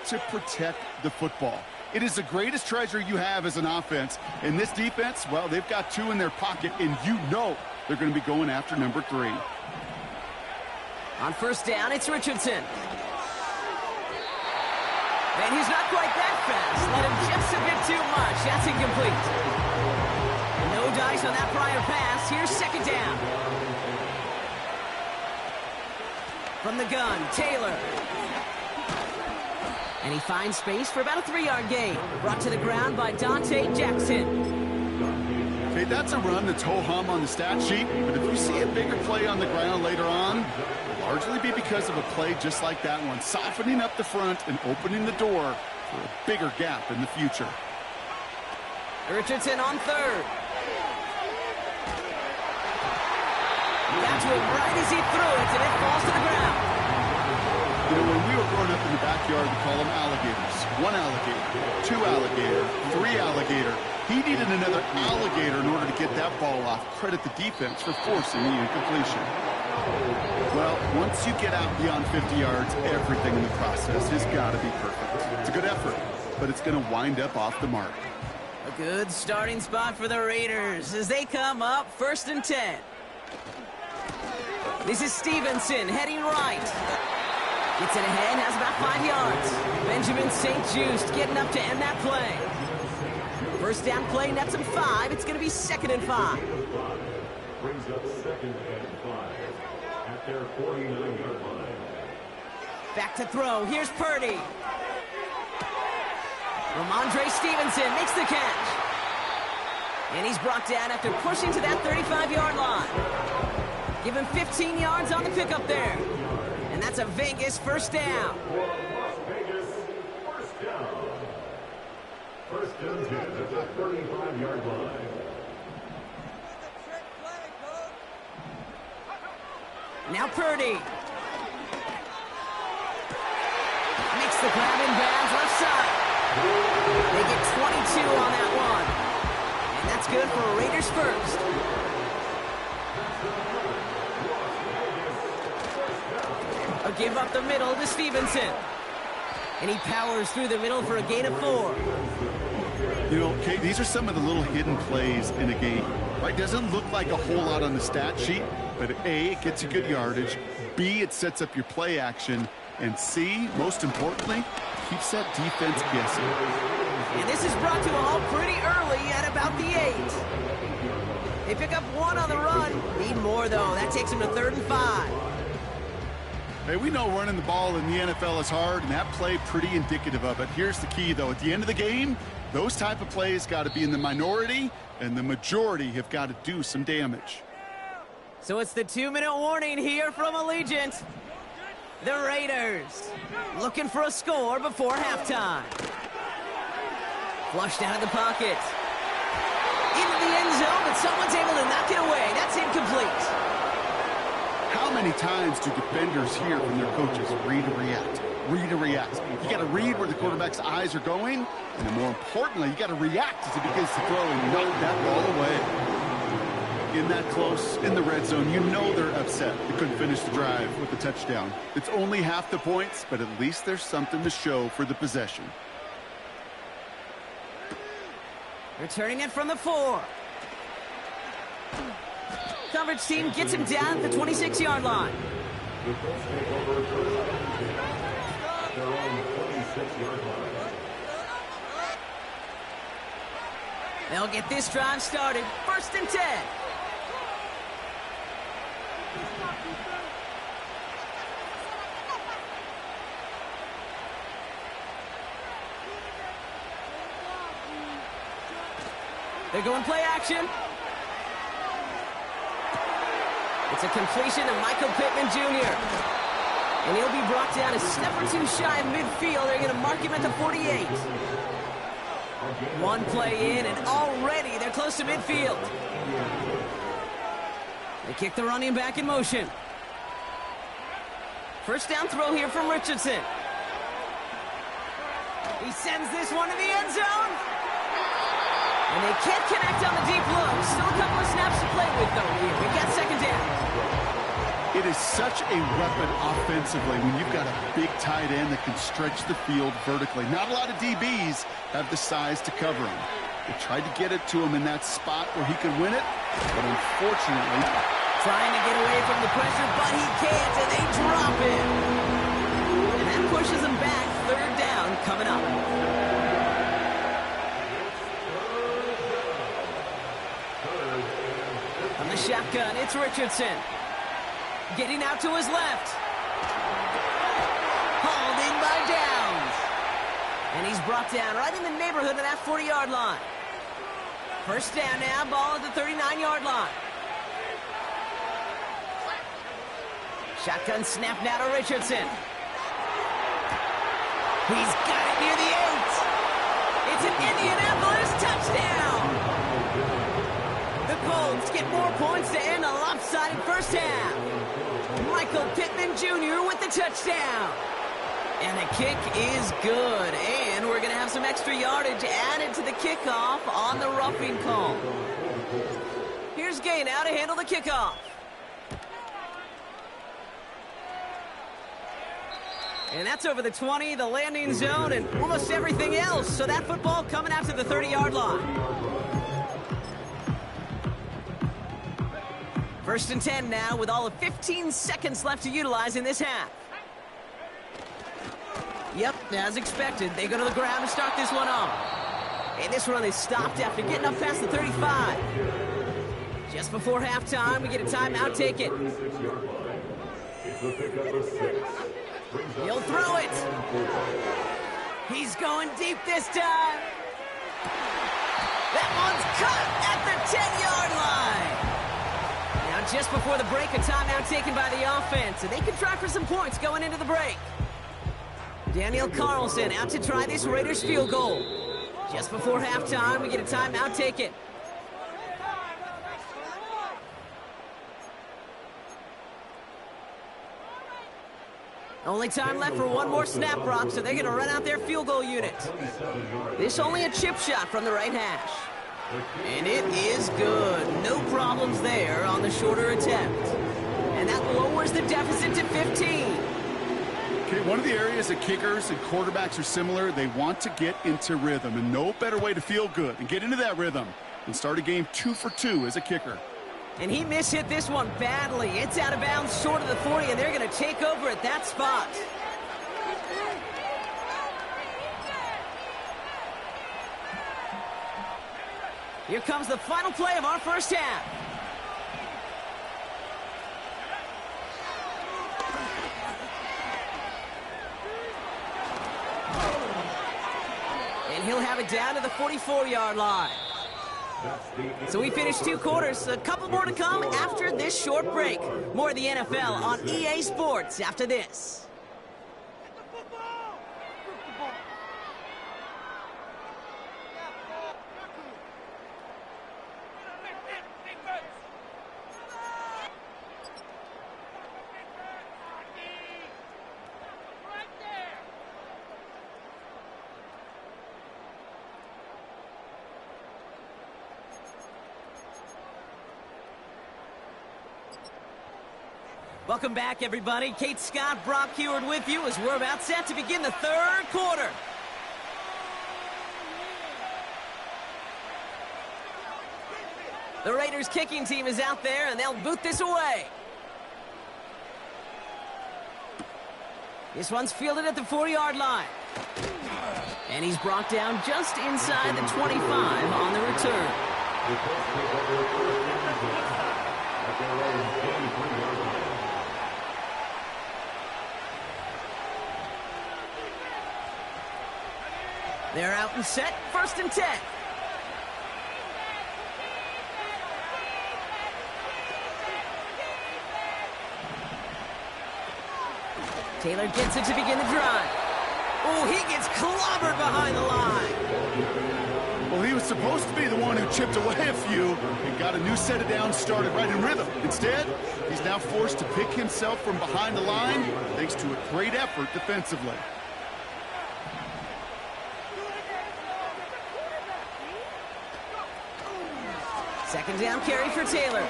to protect the football. It is the greatest treasure you have as an offense. And this defense, well, they've got 2 in their pocket, and you know they're going to be going after number 3. On first down, it's Richardson. And he's not quite that fast. Let him just a bit too much. That's incomplete. No dice on that prior pass. Here's second down. From the gun, Taylor. And he finds space for about a 3-yard gain. Brought to the ground by Dante Jackson. Okay, that's a run that's ho-hum on the stat sheet, but if you see a bigger play on the ground later on, it'll largely be because of a play just like that one, softening up the front and opening the door for a bigger gap in the future. Richardson on third. Got to him right as he threw it, and it falls to the ground. You know, when we were growing up in the backyard, we call them alligators. 1 alligator, 2 alligator, 3 alligator. He needed another alligator in order to get that ball off. Credit the defense for forcing the incompletion. Well, once you get out beyond 50 yards, everything in the process has got to be perfect. It's a good effort, but it's going to wind up off the mark. A good starting spot for the Raiders as they come up 1st and 10. This is Stevenson heading right. Gets it ahead, has about 5 yards. Benjamin St. Just getting up to end that play. First down play nets him 5. It's going to be 2nd and 5. Brings up 2nd and 5 at their 49-yard line. Back to throw. Here's Purdy. Ramondre Stevenson makes the catch. And he's brought down after pushing to that 35-yard line. Give him 15 yards on the pickup there. And that's a Vegas first down. Las Vegas first down. First and 10 at the 35-yard line. Now Purdy. Makes the grab in bounds left side. They get 22 on that one. And that's good for Raiders first. A give up the middle to Stevenson. And he powers through the middle for a gain of 4. You know, Kate, these are some of the little hidden plays in a game. Right? Doesn't look like a whole lot on the stat sheet, but A, it gets you good yardage. B, it sets up your play action. And C, most importantly, keeps that defense guessing. And this is brought to a halt pretty early at about the 8. They pick up 1 on the run. Need more, though. That takes them to 3rd and 5. Hey, we know running the ball in the NFL is hard, and that play pretty indicative of it. Here's the key, though. At the end of the game, those type of plays got to be in the minority, and the majority have got to do some damage. So it's the 2-minute warning here from Allegiant. The Raiders looking for a score before halftime. Flushed out of the pocket. Into the end zone, but someone's able to knock it away. That's incomplete. How many times do defenders hear from their coaches, read and react, read and react? You got to read where the quarterback's eyes are going, and then more importantly, you got to react as he begins to throw and knock that ball away. In that close, in the red zone, you know they're upset. They couldn't finish the drive with the touchdown. It's only half the points, but at least there's something to show for the possession. Returning it from the 4. Coverage team gets him down at the 26-yard line. The Colts take over first at their own 26-yard line. They'll get this drive started. 1st and 10. They're going play action. It's a completion to Michael Pittman Jr. And he'll be brought down a step or 2 shy of midfield. They're going to mark him at the 48. One play in, and already they're close to midfield. They kick the running back in motion. First down throw here from Richardson. He sends this one to the end zone. And they can't connect on the deep look. Still a couple of snaps to play with, though, here. We got second down. It is such a weapon offensively when you've got a big tight end that can stretch the field vertically. Not a lot of DBs have the size to cover him. They tried to get it to him in that spot where he could win it, but unfortunately... Trying to get away from the pressure, but he can't, and they drop it. And that pushes him back. Third down coming up. On the shotgun, it's Richardson. Getting out to his left. Hauled in by Downs. And he's brought down right in the neighborhood of that 40-yard line. First down now, ball at the 39-yard line. Shotgun snap now to Richardson. He's got it near the 8. It's an Indianapolis touchdown. The Colts get more points to end a lopsided first half. Michael Pittman Jr. with the touchdown. And the kick is good. And we're going to have some extra yardage added to the kickoff on the roughing call. Here's Gay now to handle the kickoff. And that's over the 20, the landing zone, and almost everything else. So that football coming out to the 30-yard line. First and 10 now with all of 15 seconds left to utilize in this half. Yep, as expected, they go to the ground to start this one off. And this run is stopped after getting up past the 35. Just before halftime, we get a timeout taken. He'll throw it. He's going deep this time. That one's cut at the 10-yard line. Now, just before the break, a timeout taken by the offense, and they can try for some points going into the break. Daniel Carlson out to try this Raiders field goal. Just before halftime, we get a timeout taken. Only time left for one more snap, Brock, so they're going to run out their field goal unit. This only a chip shot from the right hash. And it is good. No problems there on the shorter attempt. And that lowers the deficit to 15. Okay, one of the areas that kickers and quarterbacks are similar, they want to get into rhythm. And no better way to feel good and get into that rhythm than start a game 2 for 2 as a kicker. And he mishit this one badly. It's out of bounds short of the 40, and they're going to take over at that spot. Here comes the final play of our first half. And he'll have it down to the 44-yard line. So we finished 2 quarters. A couple more to come after this short break. More of the NFL on EA Sports after this. Welcome back, everybody. Kate Scott, Brock Huard with you as we're about set to begin the third quarter. The Raiders kicking team is out there, and they'll boot this away. This one's fielded at the 40-yard line. And he's brought down just inside the 25 on the return. They're out and set, first and 10. Taylor gets it to begin the drive. Oh, he gets clobbered behind the line. Well, he was supposed to be the one who chipped away a few and got a new set of downs started right in rhythm. Instead, he's now forced to pick himself from behind the line thanks to a great effort defensively. Second down carry for Taylor.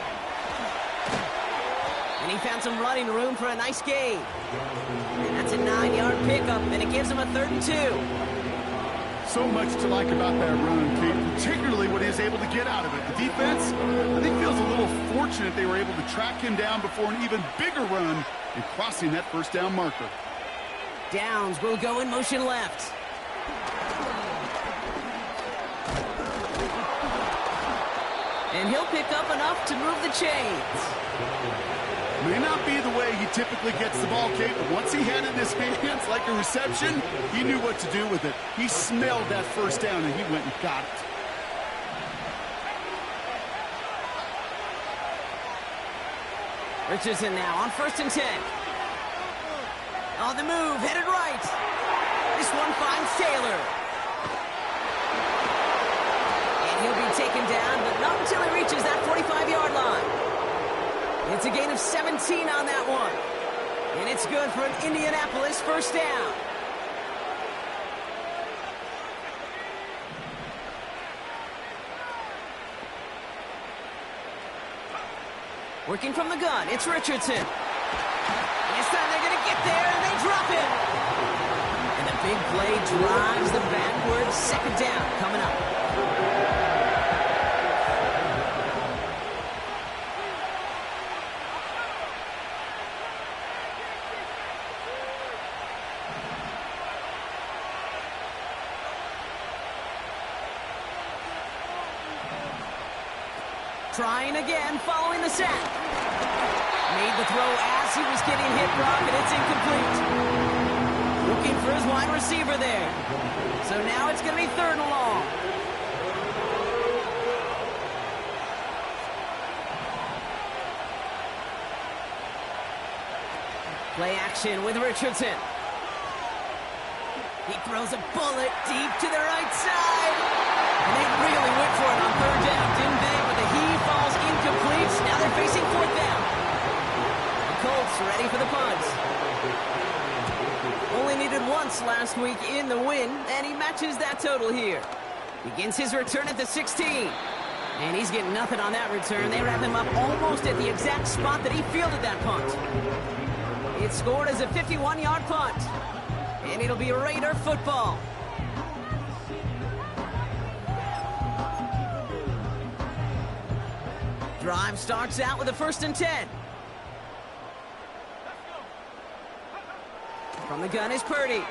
And he found some running room for a nice gain. And that's a 9-yard pickup, and it gives him a 3rd and 2. So much to like about that run, Kate, particularly what he was able to get out of it. The defense, I think, feels a little fortunate they were able to track him down before an even bigger run and crossing that first down marker. Downs will go in motion left. And he'll pick up enough to move the chains. May not be the way he typically gets the ball, Kate, but once he had it in his hands like a reception, he knew what to do with it. He smelled that first down, and he went and got it. Richardson now on 1st and 10. On the move, headed right. This one finds Taylor. And he'll be taken down, but not until he reaches that 45-yard line. It's a gain of 17 on that one. And it's good for an Indianapolis first down. Working from the gun, it's Richardson. This time they're going to get there, and they drop it. And the big play drives them backwards. 2nd down coming up. Trying again, following the sack. Made the throw as he was getting hit, Brock, and it's incomplete. Looking for his wide receiver there. So now it's going to be 3rd and long. Play action with Richardson. He throws a bullet deep to the right side. And they really went for it on 3rd down, didn't they? But the heave falls incomplete. Now they're facing 4th down. The Colts ready for the punt. Only needed once last week in the win, and he matches that total here. Begins his return at the 16. And he's getting nothing on that return. They wrap him up almost at the exact spot that he fielded that punt. It's scored as a 51-yard punt. And it'll be Raider football. Drive starts out with a 1st and 10. From the gun is Purdy.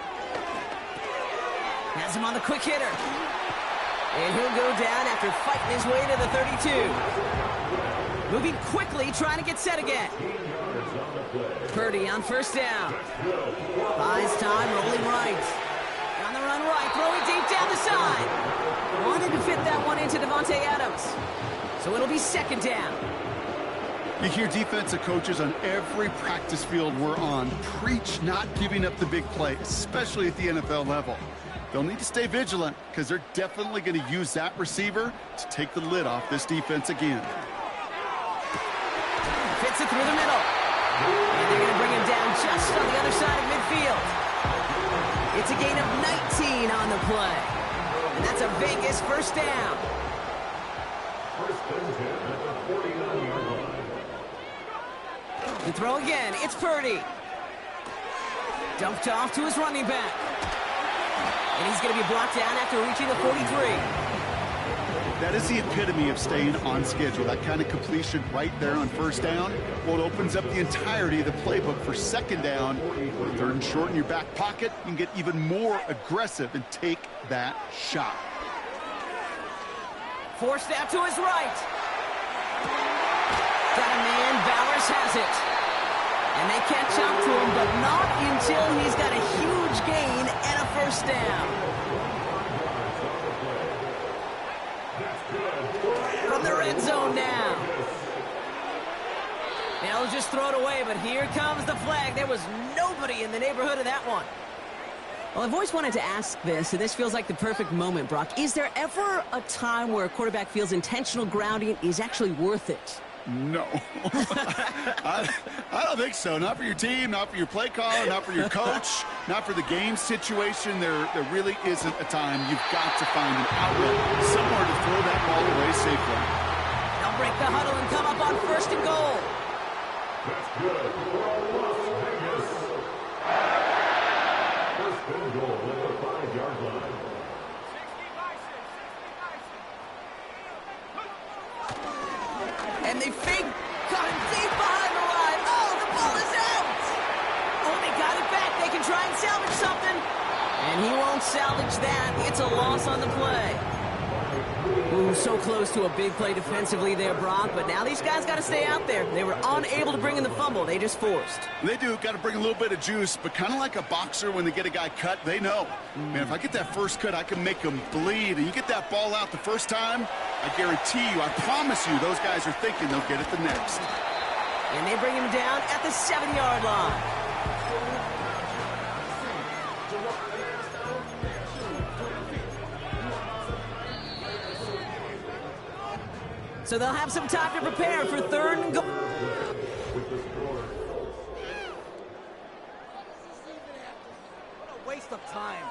Has him on the quick hitter. And he'll go down after fighting his way to the 32. Moving quickly, trying to get set again. Purdy on 1st down. Buys time, rolling right. On the run right, throwing deep down the side. Wanted to fit that one into Davante Adams. So it'll be 2nd down. You hear defensive coaches on every practice field we're on preach not giving up the big play, especially at the NFL level. They'll need to stay vigilant because they're definitely going to use that receiver to take the lid off this defense again. Fits it through the middle. And they're going to bring him down just on the other side of midfield. It's a gain of 19 on the play. And that's a Vegas first down. The throw again, it's Purdy. Dumped off to his running back. And he's going to be brought down after reaching the 43. That is the epitome of staying on schedule. That kind of completion right there on 1st down. Well, it opens up the entirety of the playbook for 2nd down. 3rd and short in your back pocket. You can get even more aggressive and take that shot. Forced out to his right. Got a man, Bowers has it. And they catch up to him, but not until he's got a huge gain and a 1st down. From the red zone now. They'll just throw it away, but here comes the flag. There was nobody in the neighborhood of that one. Well, I've always wanted to ask this, and this feels like the perfect moment, Brock. Is there ever a time where a quarterback feels intentional grounding is actually worth it? No. I don't think so. Not for your team, not for your play caller, not for your coach, not for the game situation. There really isn't a time. You've got to find an outlet, somewhere to throw that ball away safely. They'll break the huddle and come up on 1st and goal. That's good for Las Vegas. First and goal at the 5-yard line. And they fake, got him deep behind the line. Oh, the ball is out. Oh, they got it back. They can try and salvage something. And he won't salvage that. It's a loss on the play. Ooh, so close to a big play defensively there, Brock, but now these guys got to stay out there. They were unable to bring in the fumble. They just forced. They do. Got to bring a little bit of juice, but kind of like a boxer when they get a guy cut, they know. Man, if I get that first cut, I can make them bleed. And you get that ball out the first time, I guarantee you, I promise you, those guys are thinking they'll get it the next. And they bring him down at the 7-yard line. So they'll have some time to prepare for 3rd and goal. What a waste of time.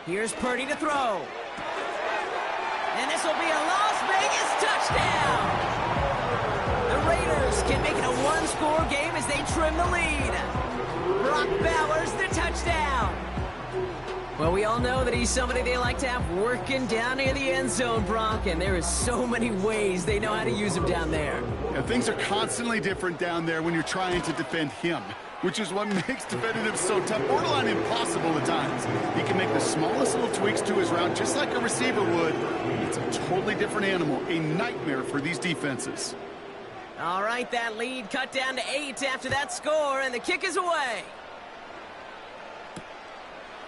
Here's Purdy to throw. And this will be a Las Vegas touchdown. The Raiders can make it a one-score game as they trim the lead. Brock Bowers, the touchdown. Well, we all know that he's somebody they like to have working down near the end zone, Brock, and there is so many ways they know how to use him down there. Yeah, things are constantly different down there when you're trying to defend him, which is what makes defending him so tough, borderline impossible at times. He can make the smallest little tweaks to his route, just like a receiver would. It's a totally different animal, a nightmare for these defenses. All right, that lead cut down to 8 after that score, and the kick is away.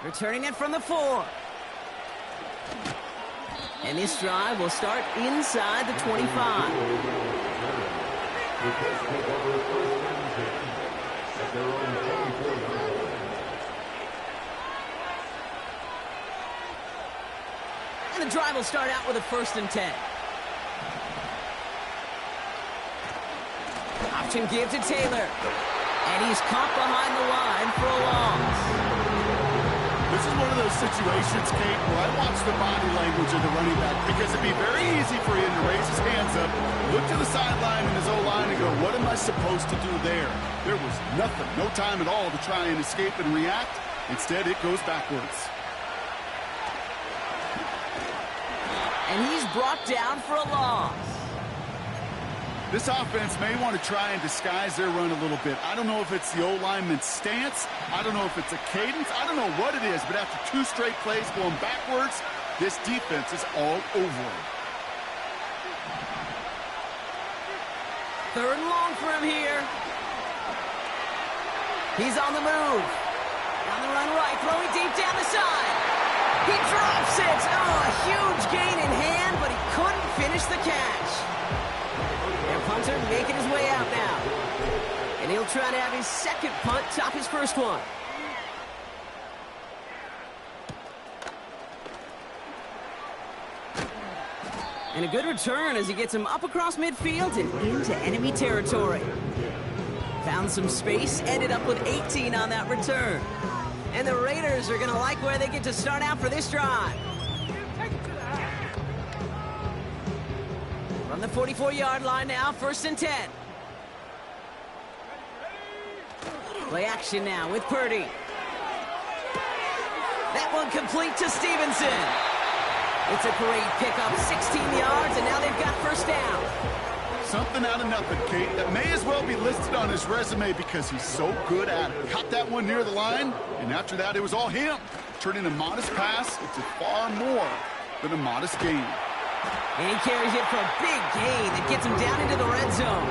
Returning it from the 4. And this drive will start inside the 25. And the drive will start out with a 1st and 10. Option give to Taylor. And he's caught behind the line for a loss. This is one of those situations, Kate, where I watch the body language of the running back because it'd be very easy for him to raise his hands up, look to the sideline in his O-line and go, what am I supposed to do there? There was nothing, no time at all to try and escape and react. Instead, it goes backwards. And he's brought down for a loss. This offense may want to try and disguise their run a little bit. I don't know if it's the O-lineman's stance. I don't know if it's a cadence. I don't know what it is, but after 2 straight plays going backwards, this defense is all over him. 3rd and long for him here. He's on the move. On the run right, throwing deep down the side. He drops it. Oh, a huge gain in hand, but he couldn't finish the catch. Their punter making his way out now. And he'll try to have his 2nd punt top his 1st one. And a good return as he gets him up across midfield and into enemy territory. Found some space, ended up with 18 on that return. And the Raiders are going to like where they get to start out for this drive. From the 44-yard line now, 1st and 10. Play action now with Purdy. That one complete to Stevenson. It's a great pickup, 16 yards, and now they've got 1st down. Something out of nothing, Kate, that may as well be listed on his resume because he's so good at it. Caught that one near the line, and after that, it was all him. Turning a modest pass into far more than a modest gain. And he carries it for a big gain that gets him down into the red zone.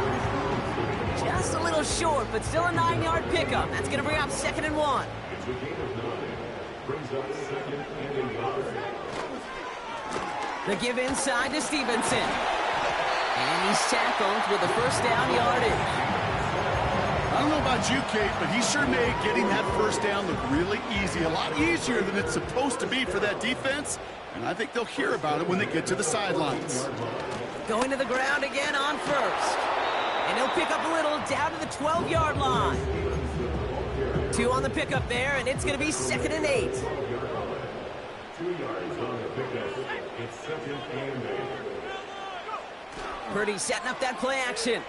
Just a little short, but still a 9-yard pickup. That's going to bring up 2nd and 1. It's a gain of 9. Brings up 2nd and 1. The give inside to Stevenson. And he's tackled with the 1st down yardage. I don't know about you, Kate, but he sure made getting that 1st down look really easy. A lot easier than it's supposed to be for that defense. And I think they'll hear about it when they get to the sidelines. Going to the ground again on 1st. And he'll pick up a little down to the 12-yard line. 2 on the pickup there, and it's going to be 2nd and 8. 2 yards on the pickup. It's 2nd and 8. Purdy setting up that play action.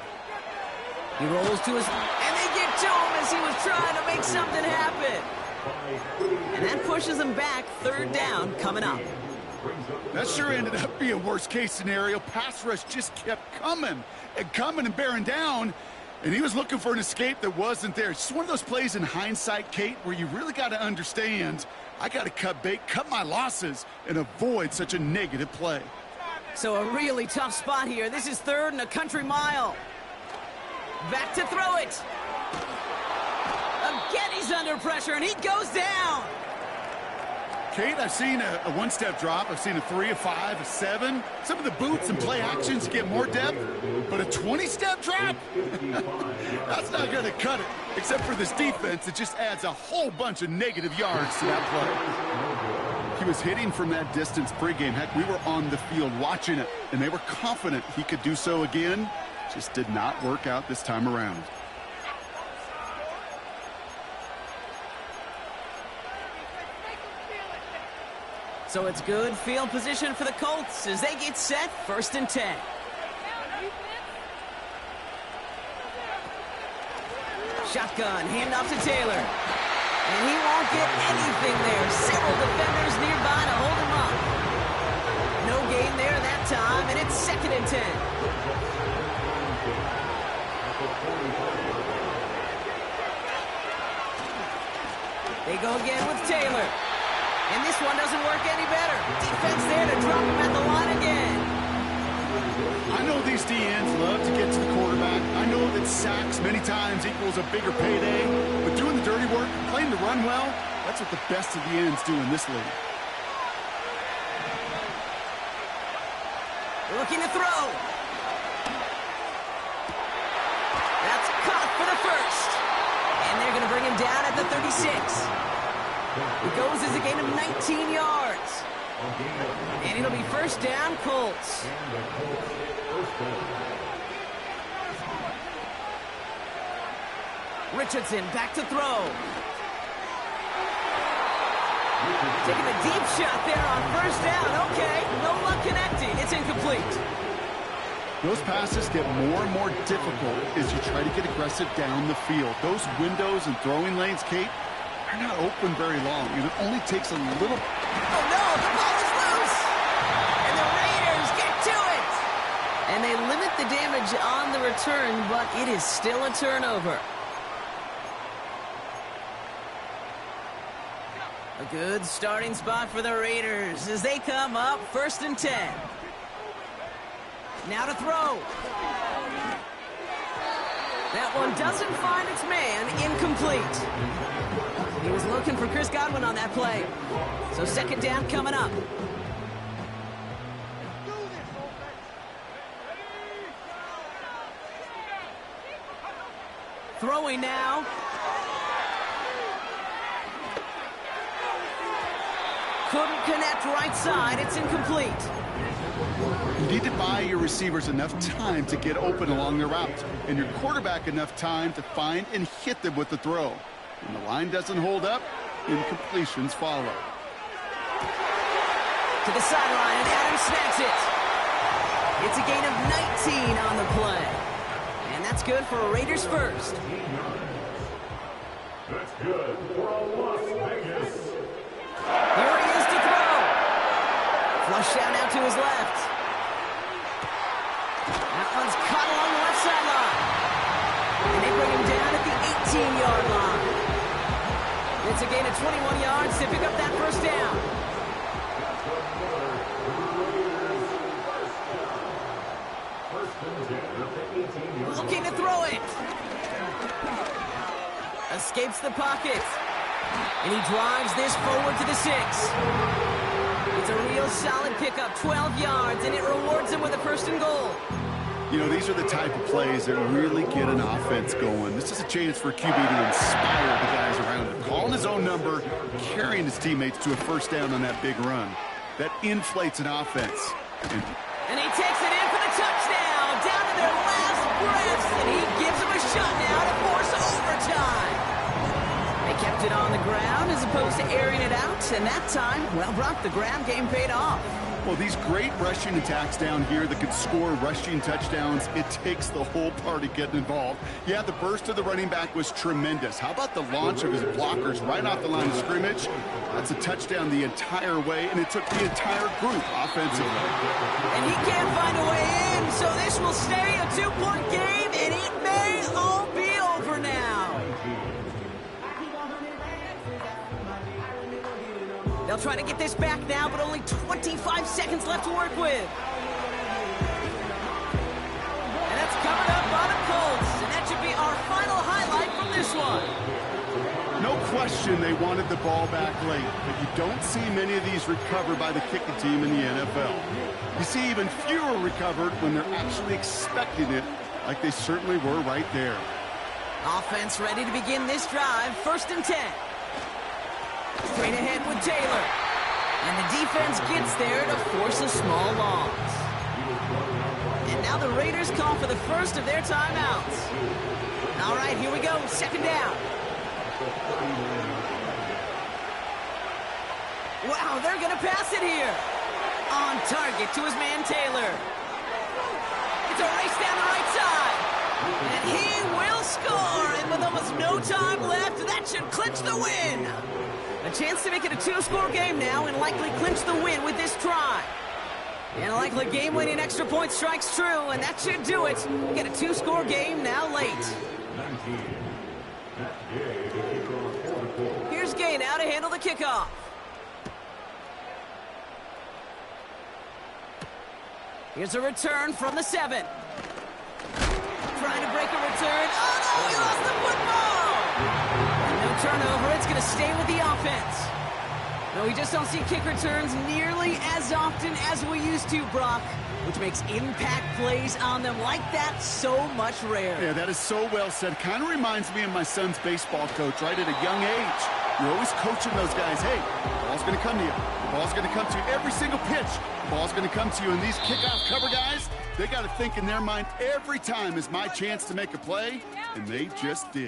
He rolls to his... And they get to him as he was trying to make something happen. And that pushes him back. 3rd down coming up. That sure ended up being worst case scenario. Pass rush just kept coming and bearing down. And he was looking for an escape that wasn't there. It's just one of those plays in hindsight, Kate, where you really got to understand, I got to cut bait, cut my losses, and avoid such a negative play. So a really tough spot here. This is 3rd and a country mile. Back to throw it. Again, he's under pressure, and he goes down. Kate, I've seen a one-step drop. I've seen a 3, a 5, a 7. Some of the boots and play actions get more depth, but a 20-step drop? That's not going to cut it, except for this defense. It just adds a whole bunch of negative yards to that play. He was hitting from that distance pregame. Heck, we were on the field watching it, and they were confident he could do so again. Just did not work out this time around. So it's good field position for the Colts as they get set. 1st and 10. Shotgun, handoff to Taylor. And he won't get anything there. Several defenders nearby to hold him up. No gain there that time, and it's 2nd and 10. They go again with Taylor. And this one doesn't work any better. Defense there to drop him at the line again. I know these DNs love to get to the quarterback. I know that sacks many times equals a bigger payday. But doing the dirty work, playing the run well, that's what the best of the ends do in this league. Looking to throw. That's caught for the 1st. And they're going to bring him down at the 36. It goes as a gain of 19 yards. And it'll be 1st down, Colts. Richardson back to throw. Taking a deep shot there on 1st down. Okay, no luck connecting. It's incomplete. Those passes get more and more difficult as you try to get aggressive down the field. Those windows and throwing lanes, Kate, are not open very long, and it only takes a little... Oh, no, the ball is loose! And the Raiders get to it! And they limit the damage on the return, but it is still a turnover. A good starting spot for the Raiders as they come up 1st and 10. Now to throw. That one doesn't find its man. Incomplete. He was looking for Chris Godwin on that play. So 2nd down coming up. Throwing now. Couldn't connect right side. It's incomplete. You need to buy your receivers enough time to get open along the route, and your quarterback enough time to find and hit them with the throw. When the line doesn't hold up, incompletions follow. To the sideline, and Adams snags it. It's a gain of 19 on the play. And that's good for Raiders 1st. That's good for a Las Vegas. Here he is to throw. Flush out out to his left. That one's caught along the left sideline. And they bring him down at the 18-yard line. It's a gain of 21 yards to pick up that 1st down. Looking to throw it. Escapes the pocket. And he drives this forward to the 6. It's a real solid pickup, 12 yards, and it rewards him with a 1st and goal. You know, these are the type of plays that really get an offense going. This is a chance for QB to inspire the guys around him. Calling his own number, carrying his teammates to a 1st down on that big run. That inflates an offense. And he takes it in for the touchdown, down to their last breaths, and he gives him a shot now to force overtime. They miss, and that time, well, Brock, the ground game paid off. Well, these great rushing attacks down here that could score rushing touchdowns, it takes the whole party getting involved. Yeah, the burst of the running back was tremendous. How about the launch of his blockers right off the line of scrimmage? That's a touchdown the entire way, and it took the entire group offensively. And he can't find a way in, so this will stay a 2-point game, and it may all be over now. They'll try to get this back now, but only 25 seconds left to work with. And that's covered up by the Colts, and that should be our final highlight from this one. No question they wanted the ball back late, but you don't see many of these recovered by the kicking team in the NFL. You see even fewer recovered when they're actually expecting it, like they certainly were right there. Offense ready to begin this drive, 1st and 10. Straight ahead with Taylor. And the defense gets there to force a small loss. And now the Raiders call for the first of their timeouts. All right, here we go, 2nd down. Wow, they're going to pass it here. On target to his man Taylor. It's a race down the right side. And he will score. And with almost no time left, that should clinch the win. A chance to make it a 2-score game now and likely clinch the win with this try. And a likely game-winning extra point strikes true, and that should do it. We get a 2-score game now late. Here's Gay now to handle the kickoff. Here's a return from the 7. Trying to break a return. Oh, no, he lost the football! And no turnover. It's going to stay with the offense. No, we just don't see kick returns nearly as often as we used to, Brock, which makes impact plays on them like that so much rarer. Yeah, that is so well said. Kind of reminds me of my son's baseball coach, right? At a young age, you're always coaching those guys. Hey, the ball's going to come to you. The ball's going to come to you every single pitch. The ball's going to come to you. And these kickoff cover guys, they got to think in their mind every time is my chance to make a play, and they just did.